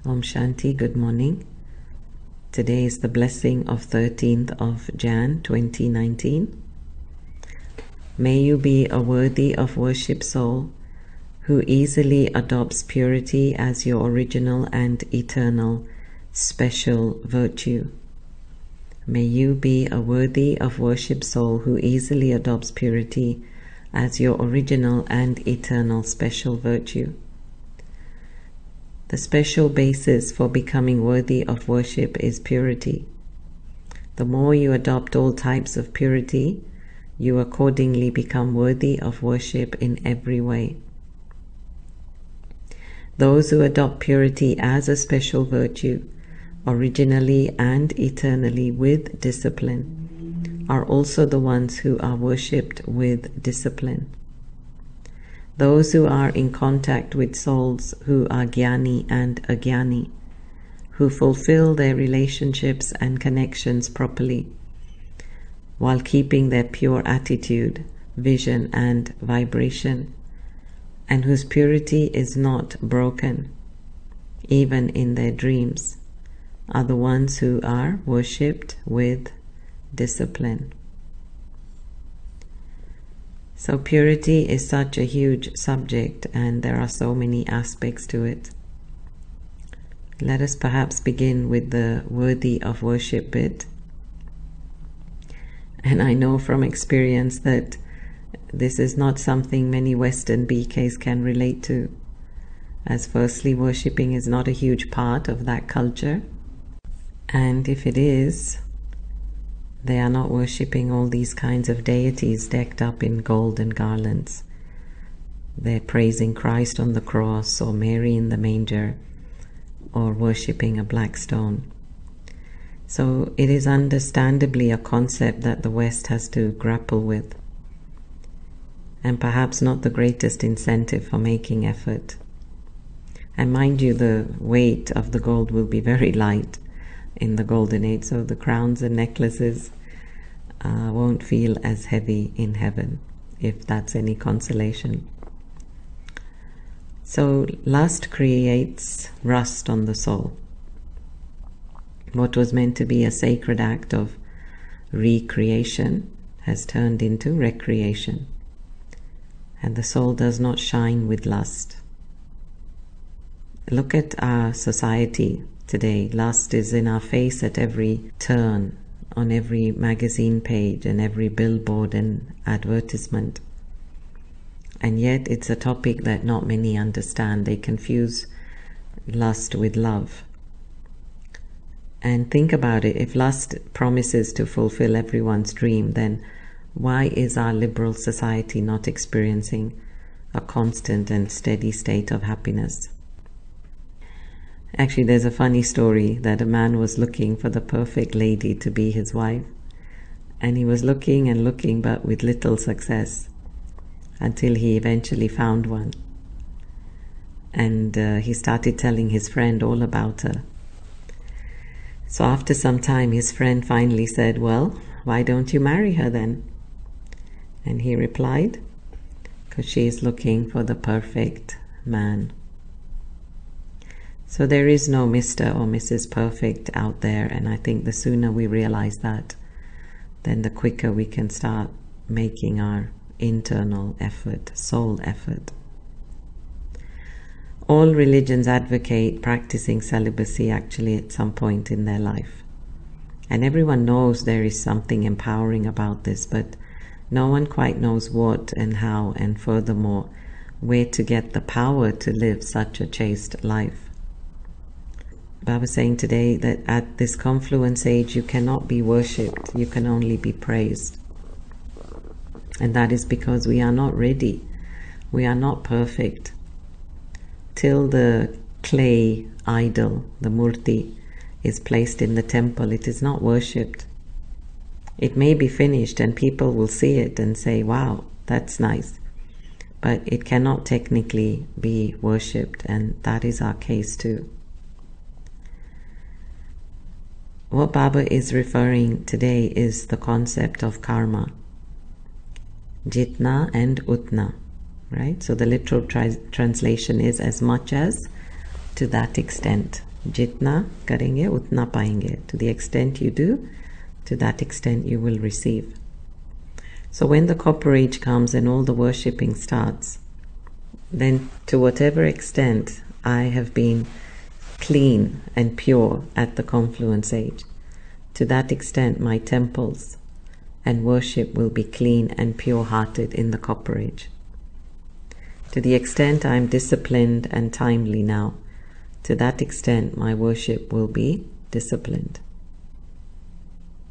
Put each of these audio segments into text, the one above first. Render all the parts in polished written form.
Om Shanti, good morning. Today is the blessing of 13th of Jan 2019. May you be a worthy of worship soul who easily adopts purity as your original and eternal special virtue. May you be a worthy of worship soul who easily adopts purity as your original and eternal special virtue. The special basis for becoming worthy of worship is purity. The more you adopt all types of purity, you accordingly become worthy of worship in every way. Those who adopt purity as a special virtue, originally and eternally with discipline, are also the ones who are worshipped with discipline. Those who are in contact with souls who are gyani and agyani, who fulfill their relationships and connections properly, while keeping their pure attitude, vision and vibration, and whose purity is not broken, even in their dreams, are the ones who are worshipped with discipline. So purity is such a huge subject, and there are so many aspects to it. Let us perhaps begin with the worthy of worship bit. And I know from experience that this is not something many Western BKs can relate to, as firstly, worshipping is not a huge part of that culture. And if it is, they are not worshipping all these kinds of deities decked up in gold and garlands. They're praising Christ on the cross, or Mary in the manger, or worshipping a black stone. So it is understandably a concept that the West has to grapple with, and perhaps not the greatest incentive for making effort. And mind you, the weight of the gold will be very light in the golden age, so the crowns and necklaces won't feel as heavy in heaven, if that's any consolation. So lust creates rust on the soul. What was meant to be a sacred act of recreation has turned into recreation, and the soul does not shine with lust. Look at our society today. Lust is in our face at every turn, on every magazine page and every billboard and advertisement. And yet it's a topic that not many understand. They confuse lust with love. And think about it, if lust promises to fulfill everyone's dream, then why is our liberal society not experiencing a constant and steady state of happiness? Actually, there's a funny story that a man was looking for the perfect lady to be his wife, and he was looking and looking, but with little success, until he eventually found one. And he started telling his friend all about her. So after some time, his friend finally said, "Well, why don't you marry her then?" And he replied, "Because she is looking for the perfect man." So there is no Mr. or Mrs. Perfect out there, and I think the sooner we realize that, then the quicker we can start making our internal effort, soul effort. All religions advocate practicing celibacy actually at some point in their life. And everyone knows there is something empowering about this, but no one quite knows what and how, and furthermore, where to get the power to live such a chaste life. Baba was saying today that at this confluence age you cannot be worshipped, you can only be praised. And that is because we are not ready, we are not perfect. Till the clay idol, the Murli, is placed in the temple, it is not worshipped. It may be finished and people will see it and say, "Wow, that's nice." But it cannot technically be worshipped, and that is our case too. What Baba is referring today is the concept of karma, Didna and Wouldna, right? So the literal translation is as much as, to that extent. Jitna karenge, utna paenge. To the extent you do, to that extent you will receive. So when the copper age comes and all the worshipping starts, then to whatever extent I have been clean and pure at the confluence age, to that extent my temples and worship will be clean and pure-hearted in the copper age. To the extent I am disciplined and timely now, to that extent my worship will be disciplined.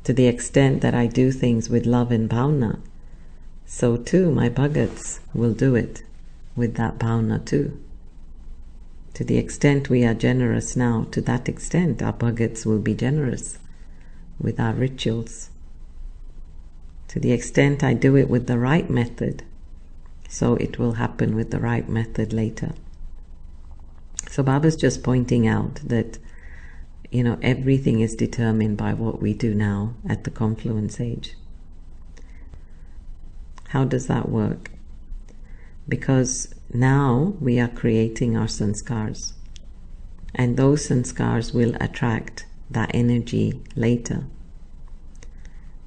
To the extent that I do things with love and bhavna, so too my bhagats will do it with that bhavna too. To the extent we are generous now, to that extent our bhagats will be generous with our rituals. To the extent I do it with the right method, so it will happen with the right method later. So Baba's just pointing out that, everything is determined by what we do now at the confluence age. How does that work? Because now we are creating our sanskars, and those sanskars will attract that energy later.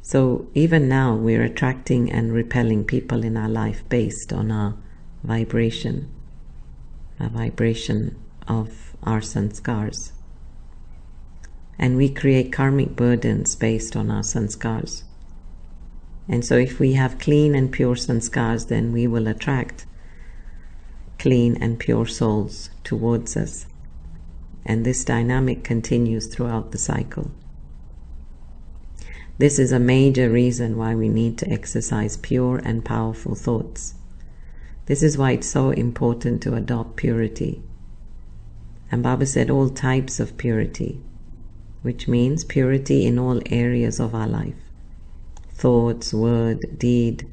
So even now we're attracting and repelling people in our life based on our vibration of our sanskars. And we create karmic burdens based on our sanskars. And so if we have clean and pure sanskars, then we will attract clean and pure souls towards us. And this dynamic continues throughout the cycle. This is a major reason why we need to exercise pure and powerful thoughts. This is why it's so important to adopt purity. And Baba said all types of purity, which means purity in all areas of our life. Thoughts, word, deed,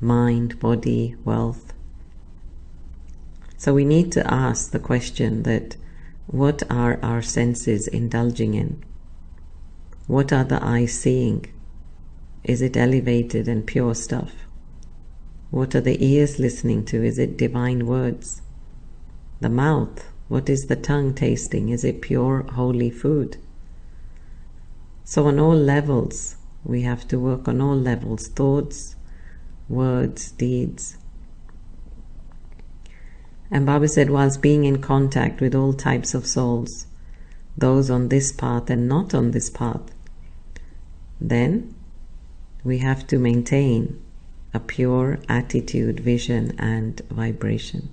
mind, body, wealth. So we need to ask the question that, what are our senses indulging in? What are the eyes seeing? Is it elevated and pure stuff? What are the ears listening to? Is it divine words? The mouth, what is the tongue tasting? Is it pure, holy food? So on all levels, we have to work on all levels, thoughts, words, deeds. And Baba said, whilst being in contact with all types of souls, those on this path and not on this path, then we have to maintain a pure attitude, vision and vibration.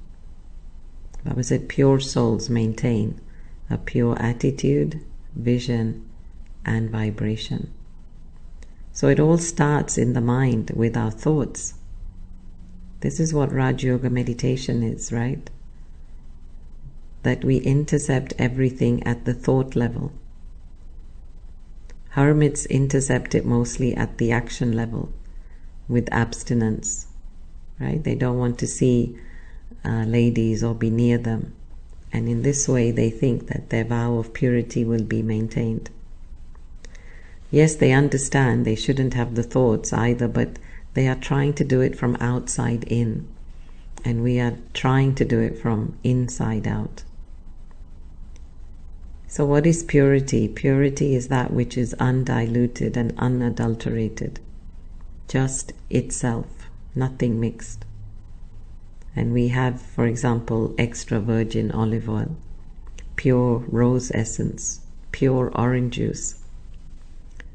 Baba said pure souls maintain a pure attitude, vision and vibration. So it all starts in the mind with our thoughts. This is what Raj Yoga meditation is, right? That we intercept everything at the thought level. Hermits intercept it mostly at the action level with abstinence, right? They don't want to see ladies or be near them. And in this way they think that their vow of purity will be maintained. Yes, they understand they shouldn't have the thoughts either, but they are trying to do it from outside in. And we are trying to do it from inside out. So what is purity? Purity is that which is undiluted and unadulterated. Just itself, nothing mixed. And we have, for example, extra virgin olive oil, pure rose essence, pure orange juice.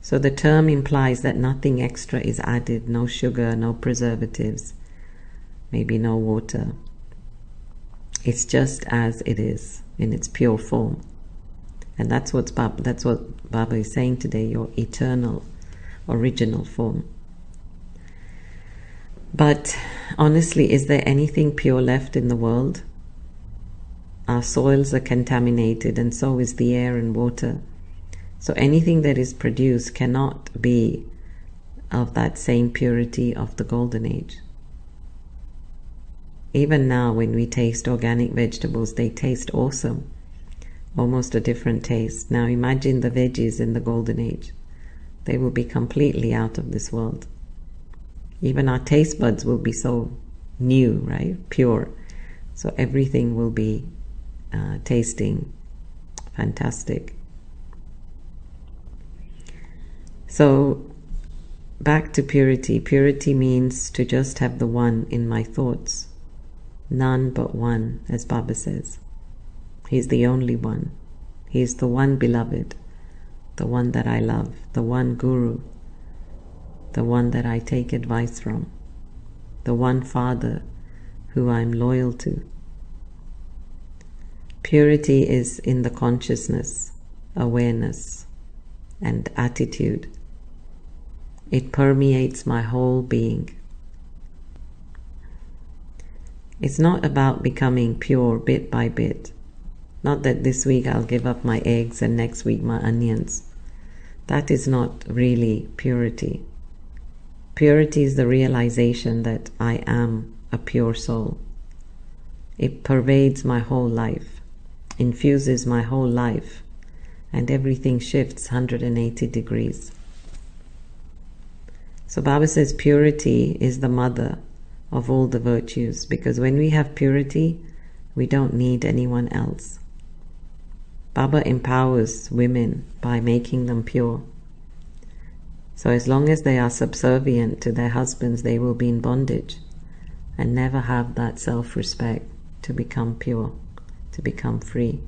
So the term implies that nothing extra is added, no sugar, no preservatives, maybe no water. It's just as it is, in its pure form. And that's what Baba is saying today, your eternal, original form. But honestly, is there anything pure left in the world? Our soils are contaminated, and so is the air and water. So anything that is produced cannot be of that same purity of the golden age. Even now when we taste organic vegetables, they taste awesome. Almost a different taste. Now imagine the veggies in the golden age. They will be completely out of this world. Even our taste buds will be so new, right? Pure. So everything will be tasting fantastic. So back to purity. Purity means to just have the one in my thoughts. None but one, as Baba says. He's the only one. He's the one beloved, the one that I love, the one guru, the one that I take advice from, the one father who I'm loyal to. Purity is in the consciousness, awareness, and attitude. It permeates my whole being. It's not about becoming pure bit by bit. Not that this week I'll give up my eggs and next week my onions. That is not really purity. Purity is the realization that I am a pure soul. It pervades my whole life, infuses my whole life, and everything shifts 180 degrees. So Baba says purity is the mother of all the virtues, because when we have purity, we don't need anyone else. Baba empowers women by making them pure. So as long as they are subservient to their husbands, they will be in bondage and never have that self-respect to become pure, to become free.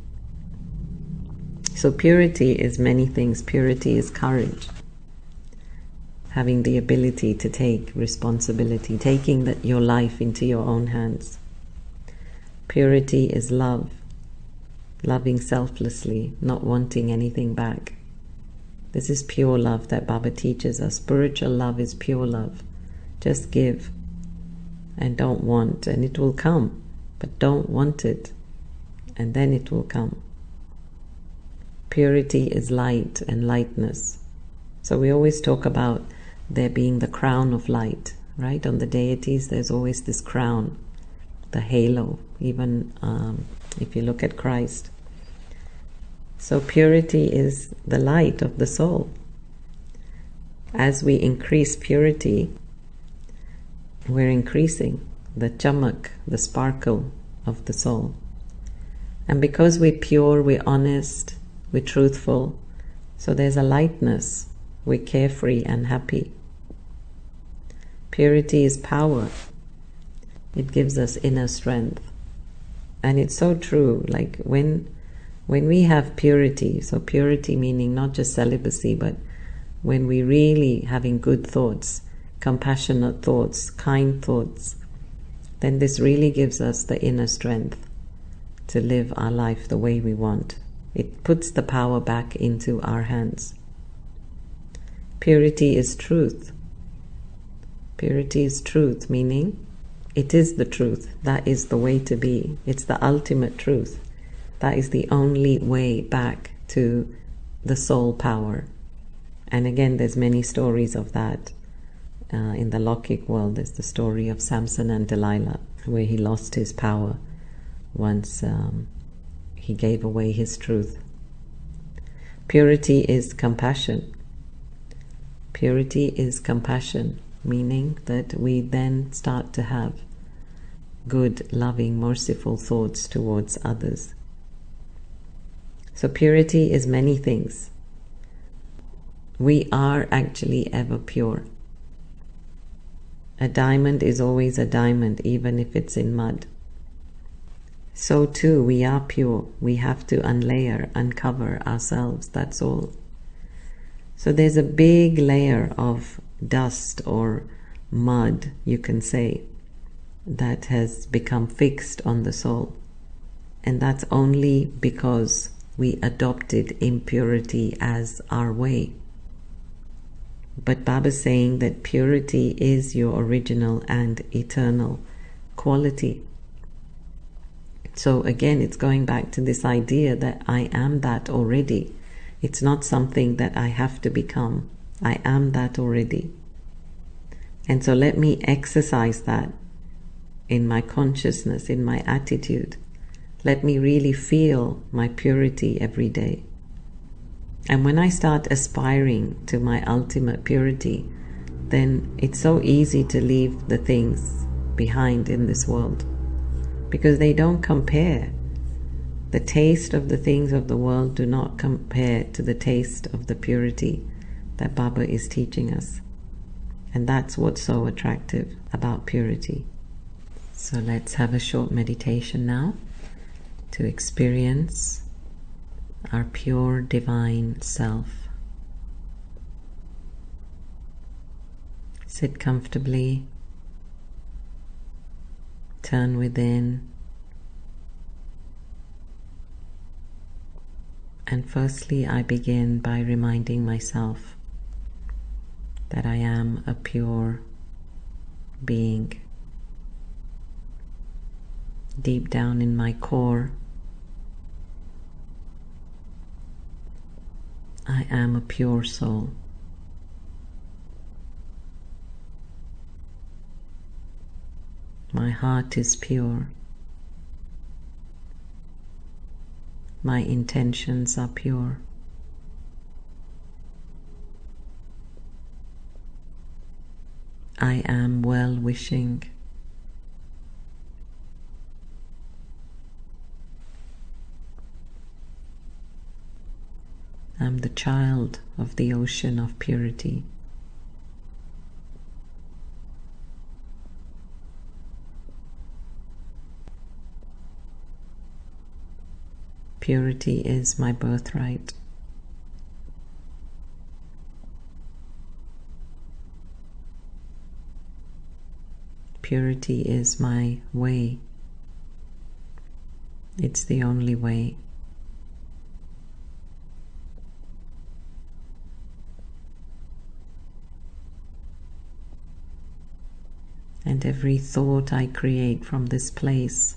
So purity is many things. Purity is courage, having the ability to take responsibility, taking your life into your own hands. Purity is love, loving selflessly, not wanting anything back. This is pure love that Baba teaches us. Spiritual love is pure love. Just give and don't want, and it will come. But don't want it, and then it will come. Purity is light and lightness. So we always talk about there being the crown of light, right? On the deities, there's always this crown, the halo, even if you look at Christ. So purity is the light of the soul. As we increase purity, we're increasing the chamak, the sparkle of the soul. And because we're pure, we're honest, we're truthful, so there's a lightness, we're carefree and happy. Purity is power. It gives us inner strength. And it's so true, like when we have purity, so purity meaning not just celibacy, but when we really having good thoughts, compassionate thoughts, kind thoughts, then this really gives us the inner strength to live our life the way we want. It puts the power back into our hands. Purity is truth. Purity is truth, meaning it is the truth. That is the way to be. It's the ultimate truth. That is the only way back to the soul power. And again, there's many stories of that. In the Lokik world, there's the story of Samson and Delilah, where he lost his power once he gave away his truth. Purity is compassion. Purity is compassion, meaning that we then start to have good, loving, merciful thoughts towards others. So purity is many things. We are actually ever pure. A diamond is always a diamond, even if it's in mud. So too, we are pure. We have to unlayer, uncover ourselves, that's all. So there's a big layer of dust or mud, you can say, that has become fixed on the soul. And that's only because we adopted impurity as our way. But Baba's saying that purity is your original and eternal quality. So again, it's going back to this idea that I am that already. It's not something that I have to become. I am that already. And so let me exercise that in my consciousness, in my attitude. Let me really feel my purity every day. And when I start aspiring to my ultimate purity, then it's so easy to leave the things behind in this world, because they don't compare The taste of the things of the world do not compare to the taste of the purity that Baba is teaching us. And that's what's so attractive about purity. So let's have a short meditation now to experience our pure divine self. Sit comfortably, turn within, and firstly I begin by reminding myself that I am a pure being. Deep down in my core, I am a pure soul. My heart is pure. My intentions are pure. I am well-wishing. I'm the child of the ocean of purity. Purity is my birthright. Purity is my way. It's the only way. And every thought I create from this place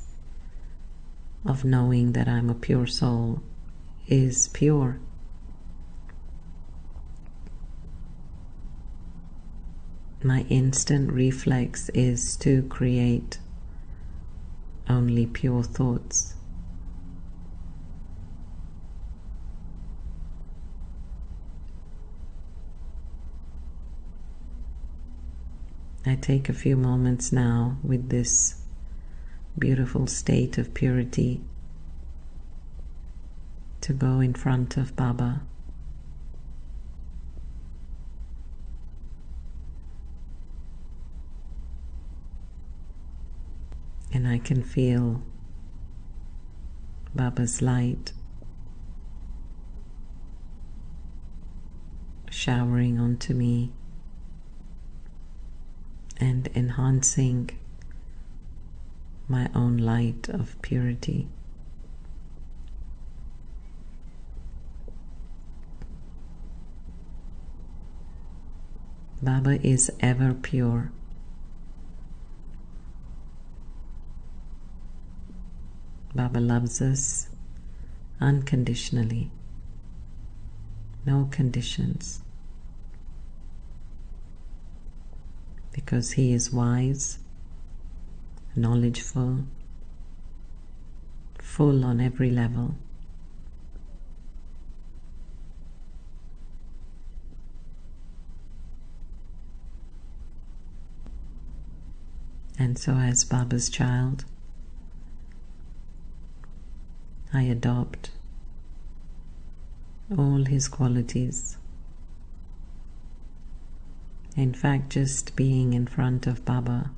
of knowing that I'm a pure soul is pure. My instant reflex is to create only pure thoughts. I take a few moments now with this beautiful state of purity to go in front of Baba and I can feel Baba's light showering onto me and enhancing my own light of purity. Baba is ever pure. Baba loves us unconditionally, no conditions, because he is wise, knowledgeful, full on every level. And so as Baba's child, I adopt all his qualities. In fact, just being in front of Baba,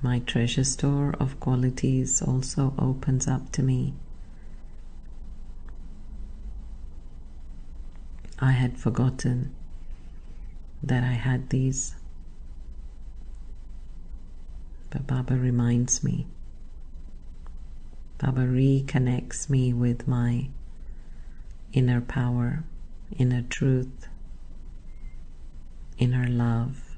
my treasure store of qualities also opens up to me. I had forgotten that I had these, but Baba reminds me. Baba reconnects me with my inner power, inner truth, inner love.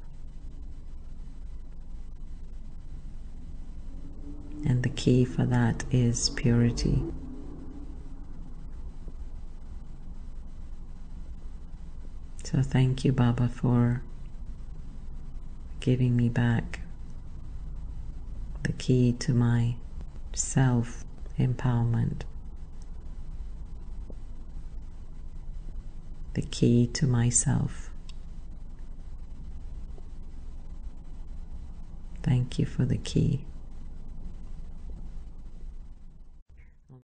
And the key for that is purity. So thank you, Baba, for giving me back the key to my self-empowerment, the key to myself. Thank you for the key.